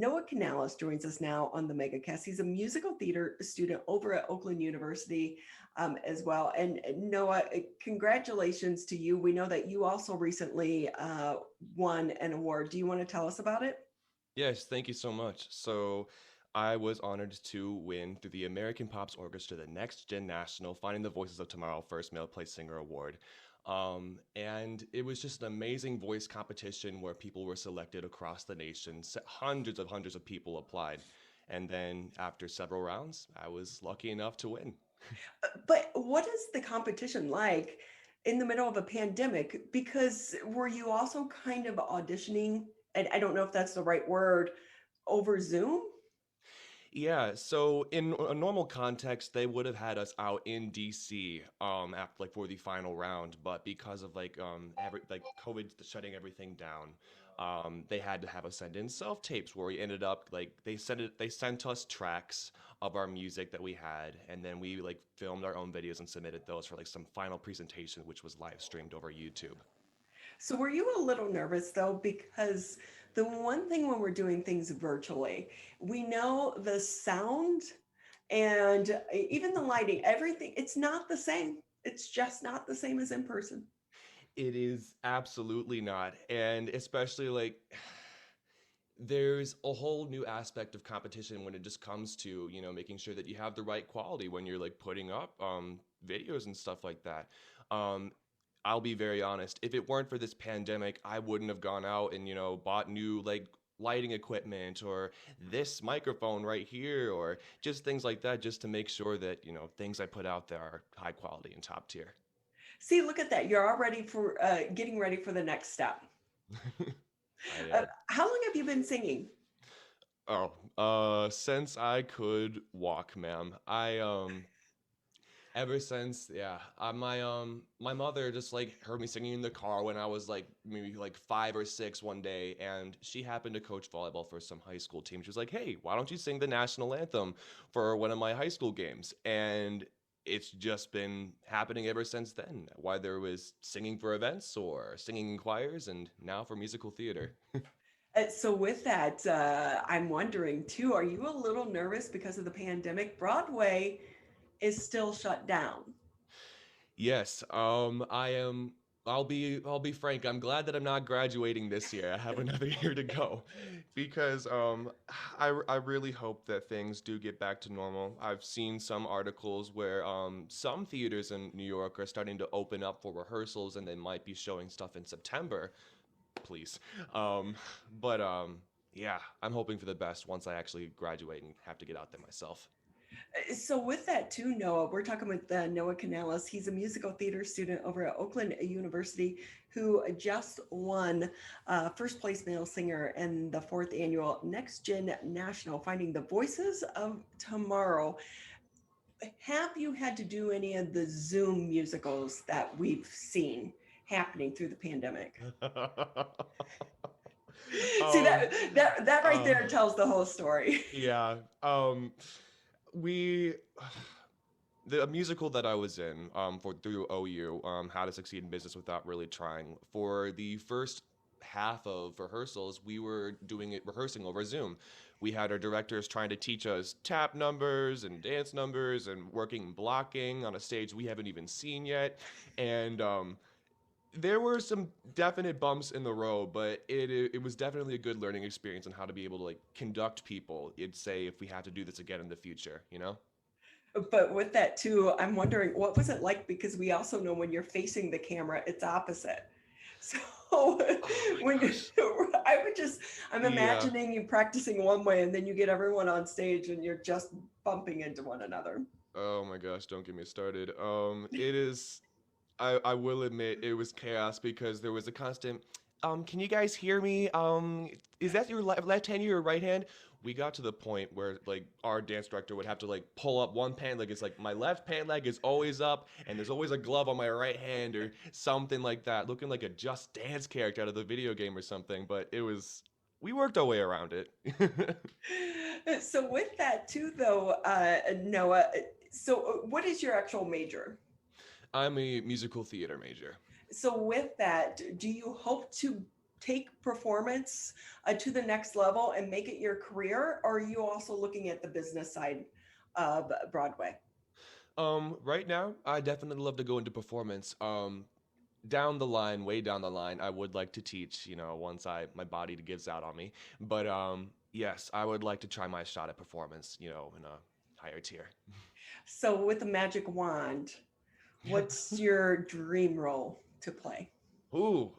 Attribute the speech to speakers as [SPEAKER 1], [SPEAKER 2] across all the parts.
[SPEAKER 1] Noah Canales joins us now on the MegaCast. He's a musical theater student over at Oakland University as well. And Noah, congratulations to you. We know that you also recently won an award. Do you want to tell us about it?
[SPEAKER 2] Yes, thank you so much. So, I was honored to win through the American Pops Orchestra the NextGen National Finding the Voices of Tomorrow First Male Play Singer Award. And it was just an amazing voice competition where people were selected across the nation. Hundreds of people applied. And then after several rounds, I was lucky enough to win.
[SPEAKER 1] But what is the competition like in the middle of a pandemic? Because were you also kind of auditioning, and I don't know if that's the right word, over Zoom?
[SPEAKER 2] Yeah, so in a normal context, they would have had us out in DC after like for the final round, but because of like COVID shutting everything down, they had to have us send in self-tapes where we ended up like they sent us tracks of our music that we had, and then we like filmed our own videos and submitted those for like some final presentation, which was live streamed over YouTube.
[SPEAKER 1] So were you a little nervous though? Because the one thing when we're doing things virtually, we know the sound and even the lighting, everything, it's not the same. It's just not the same as in person.
[SPEAKER 2] It is absolutely not. And especially like there's a whole new aspect of competition when it just comes to, making sure that you have the right quality when you're like putting up videos and stuff like that. Um I'll be very honest, if it weren't for this pandemic, I wouldn't have gone out and, bought new like lighting equipment or this microphone right here or just things like that just to make sure that, things I put out there are high quality and top tier.
[SPEAKER 1] See, look at that. You're already for getting ready for the next step.
[SPEAKER 2] I
[SPEAKER 1] How long have you been singing?
[SPEAKER 2] since I could walk, ma'am. Ever since, yeah, my mother just like heard me singing in the car when I was like maybe like 5 or 6 one day, and she happened to coach volleyball for some high school team. She was like, "Hey, why don't you sing the national anthem for one of my high school games?" And it's just been happening ever since then. Whether it was singing for events or singing in choirs, and now for musical theater.
[SPEAKER 1] So with that, I'm wondering too, are you a little nervous because of the pandemic? Broadway is still shut down.
[SPEAKER 2] Yes, I am. I'll be frank. I'm glad that I'm not graduating this year. I have another year to go, because I really hope that things do get back to normal. I've seen some articles where some theaters in New York are starting to open up for rehearsals, and they might be showing stuff in September. Please, um, but yeah, I'm hoping for the best once I actually graduate and have to get out there myself.
[SPEAKER 1] So with that too, Noah, we're talking with Noah Canales. He's a musical theater student over at Oakland University who just won first place male singer in the fourth annual Next Gen National Finding the Voices of Tomorrow. Have you had to do any of the Zoom musicals that we've seen happening through the pandemic? See
[SPEAKER 2] um,
[SPEAKER 1] that right
[SPEAKER 2] uh,
[SPEAKER 1] there tells the whole story.
[SPEAKER 2] yeah. We the musical that I was in for through OU, How to Succeed in Business Without Really Trying. For the first half of rehearsals, we were doing it rehearsing over Zoom. We had our directors trying to teach us tap numbers and dance numbers and working blocking on a stage we haven't even seen yet. And there were some definite bumps in the road, but it was definitely a good learning experience on how to be able to like conduct people. It'd say if we have to do this again in the future, you know?
[SPEAKER 1] But with that too, I'm wondering what was it like, because we also know when you're facing the camera, it's opposite. So
[SPEAKER 2] Oh my
[SPEAKER 1] when
[SPEAKER 2] gosh.
[SPEAKER 1] I'm
[SPEAKER 2] Yeah.
[SPEAKER 1] imagining you practicing one way and then you get everyone on stage and you're just bumping into one another.
[SPEAKER 2] Oh my gosh, don't get me started. It is I will admit it was chaos because there was a constant can you guys hear me? Is that your left hand or your right hand? We got to the point where like our dance director would have to like pull up one pant leg. It's like my left pant leg is always up and there's always a glove on my right hand or something like that, looking like a Just Dance character out of the video game or something, but we worked our way around it.
[SPEAKER 1] So with that too, though, Noah, so what is your actual major?
[SPEAKER 2] I'm a musical theater major.
[SPEAKER 1] So with that, do you hope to take performance to the next level and make it your career? Or are you also looking at the business side of Broadway?
[SPEAKER 2] Right now, I definitely love to go into performance. Down the line, way down the line, I would like to teach, once my body gives out on me. But yes, I would like to try my shot at performance, in a higher tier.
[SPEAKER 1] So, with a magic wand, what's your dream role to play?
[SPEAKER 2] Ooh,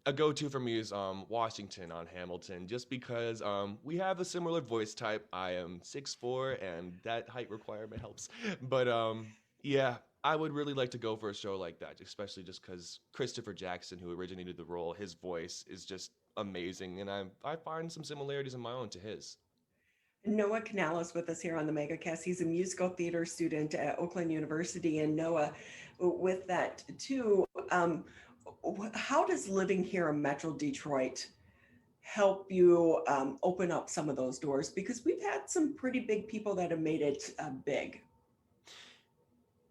[SPEAKER 2] a go-to for me is Washington on Hamilton, just because we have a similar voice type. I am 6'4", and that height requirement helps. But yeah, I would really like to go for a show like that, especially just because Christopher Jackson, who originated the role, his voice is just amazing, and I find some similarities in my own to his.
[SPEAKER 1] Noah Canales with us here on the MegaCast. He's a musical theater student at Oakland University. And Noah, with that too, how does living here in Metro Detroit help you open up some of those doors? Because we've had some pretty big people that have made it big.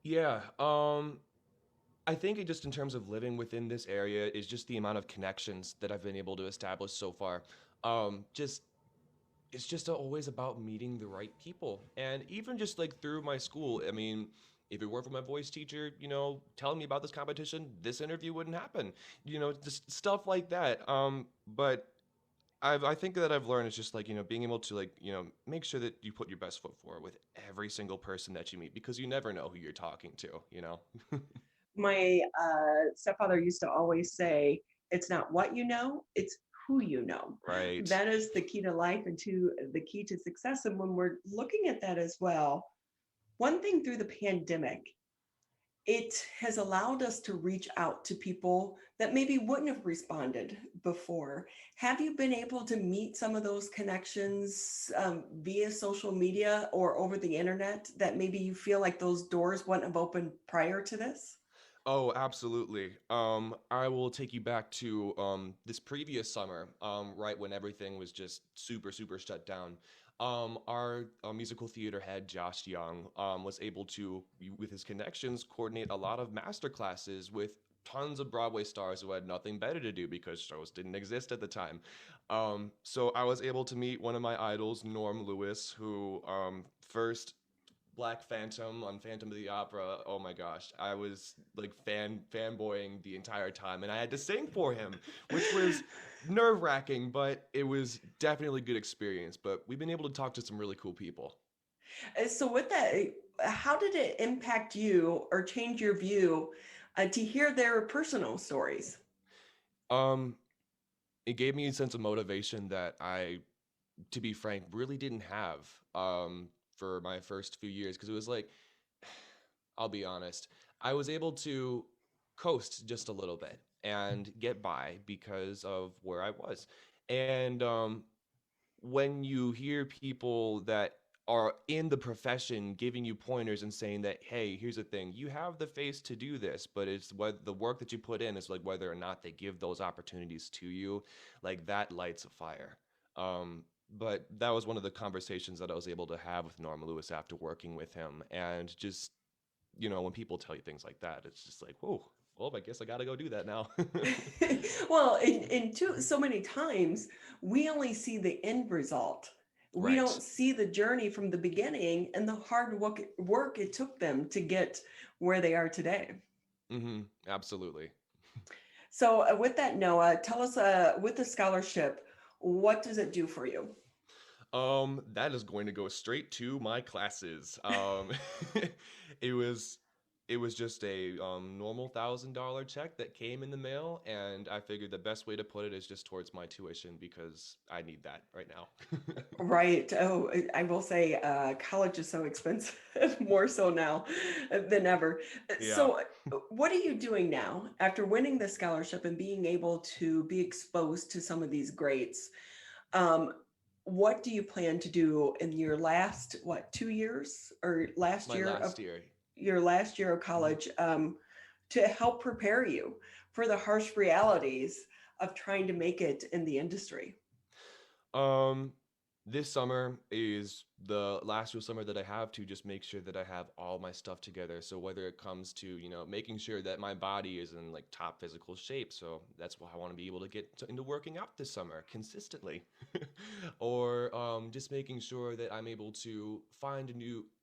[SPEAKER 2] Yeah, I think it just in terms of living within this area is just the amount of connections that I've been able to establish so far. Just it's just always about meeting the right people. And even just like through my school, I mean, if it weren't for my voice teacher, telling me about this competition, this interview wouldn't happen. Just stuff like that. But I think that I've learned is just like, being able to like, make sure that you put your best foot forward with every single person that you meet because you never know who you're talking to.
[SPEAKER 1] My stepfather used to always say, it's not what you know, it's who you know.
[SPEAKER 2] Right.
[SPEAKER 1] That is the key to life and to the key to success. And when we're looking at that as well, one thing through the pandemic, it has allowed us to reach out to people that maybe wouldn't have responded before. Have you been able to meet some of those connections via social media or over the internet that maybe you feel like those doors wouldn't have opened prior to this?
[SPEAKER 2] Oh, absolutely. I will take you back to this previous summer, right when everything was just super, super shut down. Our musical theater head, Josh Young, was able to, with his connections, coordinate a lot of master classes with tons of Broadway stars who had nothing better to do because shows didn't exist at the time. So I was able to meet one of my idols, Norm Lewis, who first Black Phantom on Phantom of the Opera. Oh my gosh, I was like fanboying the entire time, and I had to sing for him, which was nerve wracking, but it was definitely a good experience. But we've been able to talk to some really cool people.
[SPEAKER 1] So, with that, how did it impact you or change your view to hear their personal stories?
[SPEAKER 2] Um, it gave me a sense of motivation that to be frank, really didn't have for my first few years because it was like I'll be honest. I was able to coast just a little bit and get by because of where I was. And when you hear people that are in the profession giving you pointers and saying that, hey, here's the thing, you have the face to do this, but it's what the work that you put in is like whether or not they give those opportunities to you, like that lights a fire. But that was one of the conversations that I was able to have with Norm Lewis after working with him. And just when people tell you things like that, it's just like, whoa, well, I guess I got to go do that now.
[SPEAKER 1] Well, so many times we only see the end result. We
[SPEAKER 2] Right.
[SPEAKER 1] don't see the journey from the beginning and the hard work it took them to get where they are today.
[SPEAKER 2] Absolutely.
[SPEAKER 1] So, with that, Noah, tell us with the scholarship, what does it do for you?
[SPEAKER 2] That is going to go straight to my classes. It was it was just a normal $1,000 check that came in the mail, and I figured the best way to put it is just towards my tuition because I need that right now.
[SPEAKER 1] Right. Oh, I will say college is so expensive, more so now than ever.
[SPEAKER 2] Yeah.
[SPEAKER 1] So, what are you doing now after winning the scholarship and being able to be exposed to some of these greats? Um, what do you plan to do in your last, 2 years or last
[SPEAKER 2] My
[SPEAKER 1] year of
[SPEAKER 2] last year.
[SPEAKER 1] your last year of
[SPEAKER 2] Mhm.
[SPEAKER 1] college to help prepare you for the harsh realities of trying to make it in the industry?
[SPEAKER 2] Um This summer is the last real summer that I have to just make sure that I have all my stuff together. So whether it comes to, making sure that my body is in like top physical shape. So that's why I want to be able to get into working out this summer consistently. Or just making sure that I'm able to find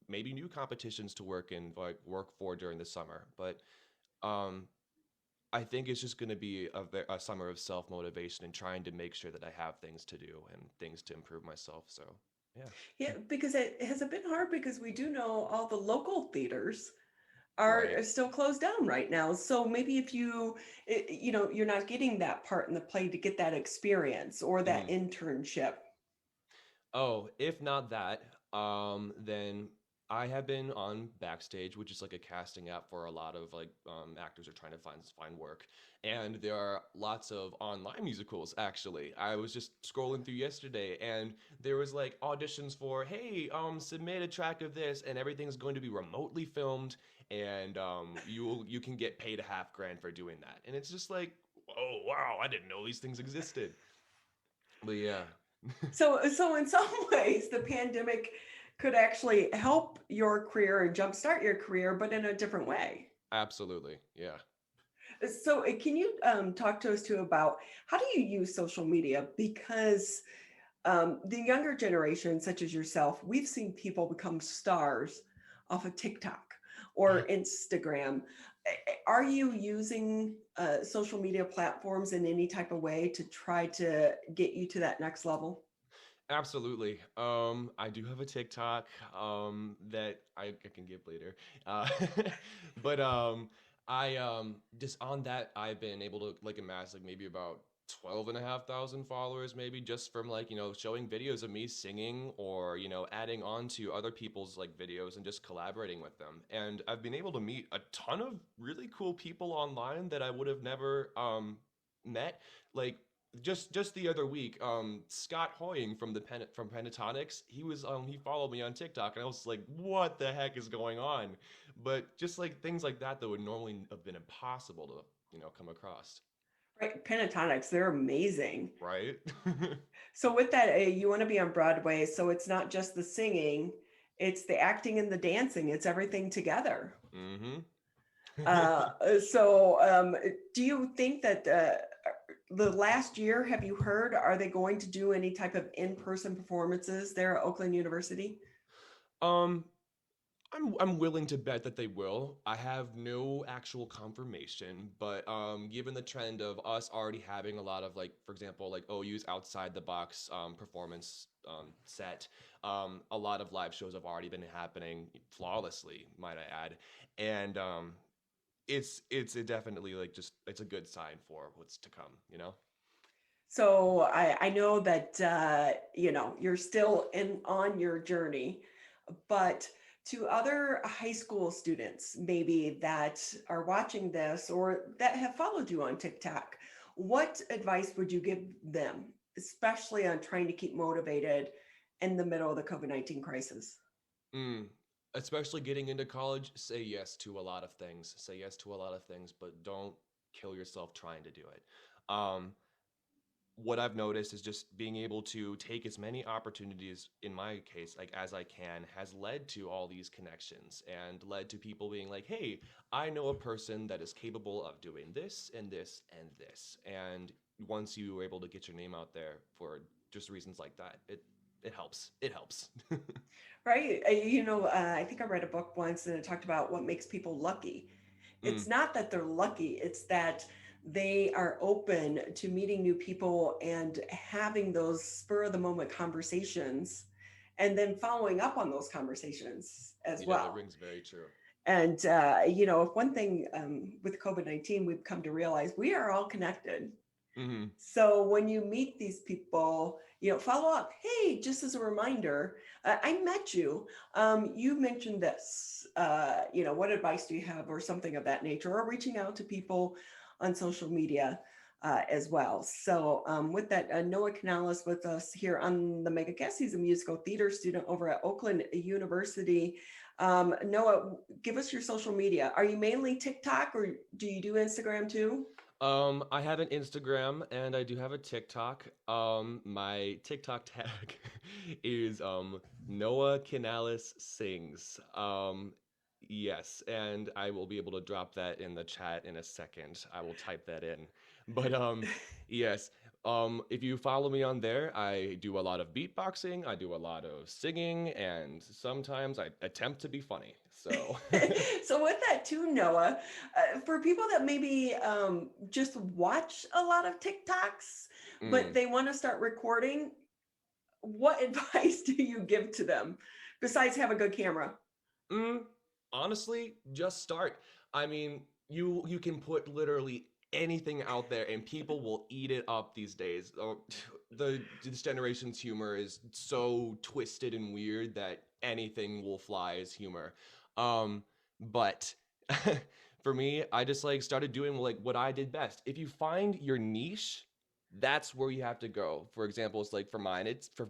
[SPEAKER 2] maybe new competitions to work for during the summer. But um, I think it's just going to be a summer of self motivation and trying to make sure that I have things to do and things to improve myself. So, yeah.
[SPEAKER 1] Yeah, because it has it been hard because we do know all the local theaters are
[SPEAKER 2] Right.
[SPEAKER 1] still closed down right now. So maybe if you're not getting that part in the play to get that experience or that
[SPEAKER 2] Mhm.
[SPEAKER 1] internship.
[SPEAKER 2] Oh, if not that, then I have been on Backstage, which is like a casting app for a lot of actors are trying to find work, and there are lots of online musicals. Actually, I was just scrolling through yesterday, and there was like auditions for, hey, submit a track of this, and everything's going to be remotely filmed, and you can get paid $500,000 for doing that, and it's just like, oh wow, I didn't know these things existed. But yeah.
[SPEAKER 1] So in some ways, the pandemic could actually help your career and jumpstart your career, but in a different way.
[SPEAKER 2] Absolutely. Yeah.
[SPEAKER 1] So can you talk to us too about how do you use social media? Because the younger generation, such as yourself, we've seen people become stars off of TikTok or Instagram. Are you using social media platforms in any type of way to try to get you to that next level?
[SPEAKER 2] Absolutely. I do have a TikTok that I can give later. Uh, but I just on that I've been able to like amass like maybe about 12,500 followers maybe just from like, showing videos of me singing or, adding on to other people's like videos and just collaborating with them. And I've been able to meet a ton of really cool people online that I would have never met. Like just the other week, Scott Hoying from from Pentatonics, he followed me on TikTok, and I was like, "What the heck is going on?" But just like things like that would normally have been impossible to come across,
[SPEAKER 1] Right, pentatonics, they're amazing.
[SPEAKER 2] right?
[SPEAKER 1] So with that, you want to be on Broadway, so it's not just the singing, it's the acting and the dancing, it's everything together.
[SPEAKER 2] Mm-hmm.
[SPEAKER 1] So do you think that the last year, have you heard, are they going to do any type of in-person performances there at Oakland University?
[SPEAKER 2] um, I'm willing to bet that they will. I have no actual confirmation, but given the trend of us already having a lot of like, for example, like OU's outside the box performance set, a lot of live shows have already been happening flawlessly, might I add, and it's definitely like just it's a good sign for what's to come, you know?
[SPEAKER 1] So I know that you're still in on your journey, but to other high school students maybe that are watching this or that have followed you on TikTok, what advice would you give them, especially on trying to keep motivated in the middle of the COVID-19 crisis?
[SPEAKER 2] Mm. Especially getting into college, say yes to a lot of things. Say yes to a lot of things, but don't kill yourself trying to do it. Um, what I've noticed is just being able to take as many opportunities in my case, like as I can, has led to all these connections and led to people being like, hey, I know a person that is capable of doing this and this and this. And once you are able to get your name out there for just reasons like that, it helps. It helps.
[SPEAKER 1] Right. I think I read a book once and it talked about what makes people lucky.
[SPEAKER 2] Mm,
[SPEAKER 1] It's not that they're lucky, it's that they are open to meeting new people and having those spur of the moment conversations and then following up on those conversations as
[SPEAKER 2] yeah, that
[SPEAKER 1] well.
[SPEAKER 2] rings very true.
[SPEAKER 1] And, if one thing with COVID-19, we've come to realize we are all connected.
[SPEAKER 2] Hmm.
[SPEAKER 1] So when you meet these people, follow up. Hey, just as a reminder, I met you. You mentioned this. What advice do you have, or something of that nature, or reaching out to people on social media as well. So with that, Noah Canales with us here on the MegaCast. He's a musical theater student over at Oakland University. Noah, give us your social media. Are you mainly TikTok, or do you do Instagram too?
[SPEAKER 2] I have an Instagram and I do have a TikTok. My TikTok tag is Noah Canales sings. Yes, and I will be able to drop that in the chat in a second. I will type that in. But yes, if you follow me on there, I do a lot of beatboxing, I do a lot of singing, and sometimes I attempt to be funny. So
[SPEAKER 1] So with that too, Noah, for people that maybe just watch a lot of TikToks, but
[SPEAKER 2] mm,
[SPEAKER 1] they want to start recording, what advice do you give to them besides have a good camera?
[SPEAKER 2] mm, honestly, just start. I mean, you can put literally anything out there and people will eat it up these days. This generation's humor is so twisted and weird that anything will fly as humor. But for me, I just like started doing like what I did best. If you find your niche, that's where you have to go. For example, it's like for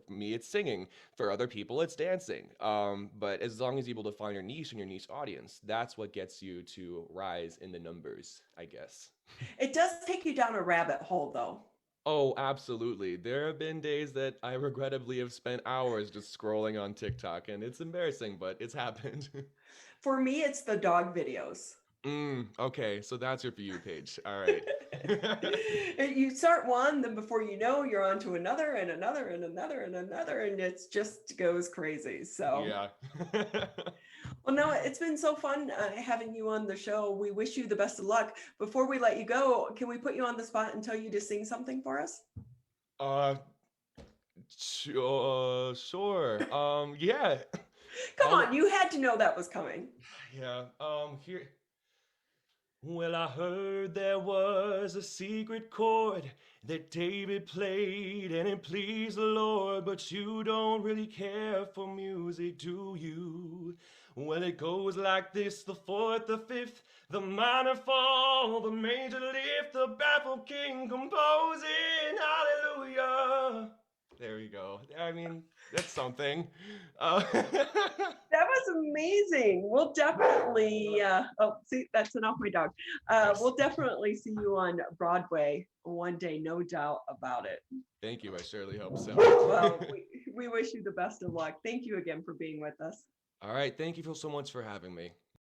[SPEAKER 2] me it's singing. For other people, it's dancing. But as long as you're able to find your niche and your niche audience, that's what gets you to rise in the numbers, I guess.
[SPEAKER 1] It does take you down a rabbit hole though.
[SPEAKER 2] Oh, absolutely. There have been days that I regrettably have spent hours just scrolling on TikTok, and it's embarrassing, but it's happened.
[SPEAKER 1] For me, it's the dog videos.
[SPEAKER 2] Okay, so that's your For You page. All right.
[SPEAKER 1] You start one, then before you know, you're on to another and another and another and another, and it just goes crazy. So,
[SPEAKER 2] Yeah.
[SPEAKER 1] well, Noah, it's been so fun having you on the show. We wish you the best of luck. Before we let you go, can we put you on the spot and tell you to sing something for us?
[SPEAKER 2] Uh, sure. Yeah.
[SPEAKER 1] Come
[SPEAKER 2] I'll,
[SPEAKER 1] on, you had to know that was coming.
[SPEAKER 2] yeah. Here. Well, I heard there was a secret chord that David played and it pleased the Lord, but you don't really care for music, do you? Well, it goes like this: the fourth, the fifth, the minor fall, the major lift, the baffled king composing, hallelujah. There we go. I mean, that's something. Uh,
[SPEAKER 1] That was amazing. We'll definitely, oh, see, that's enough, my dog.
[SPEAKER 2] nice.
[SPEAKER 1] We'll definitely see you on Broadway one day, no doubt about it.
[SPEAKER 2] Thank you. I surely hope so.
[SPEAKER 1] Well, we wish you the best of luck. Thank you again for being with us.
[SPEAKER 2] All right. Thank you so much for having me.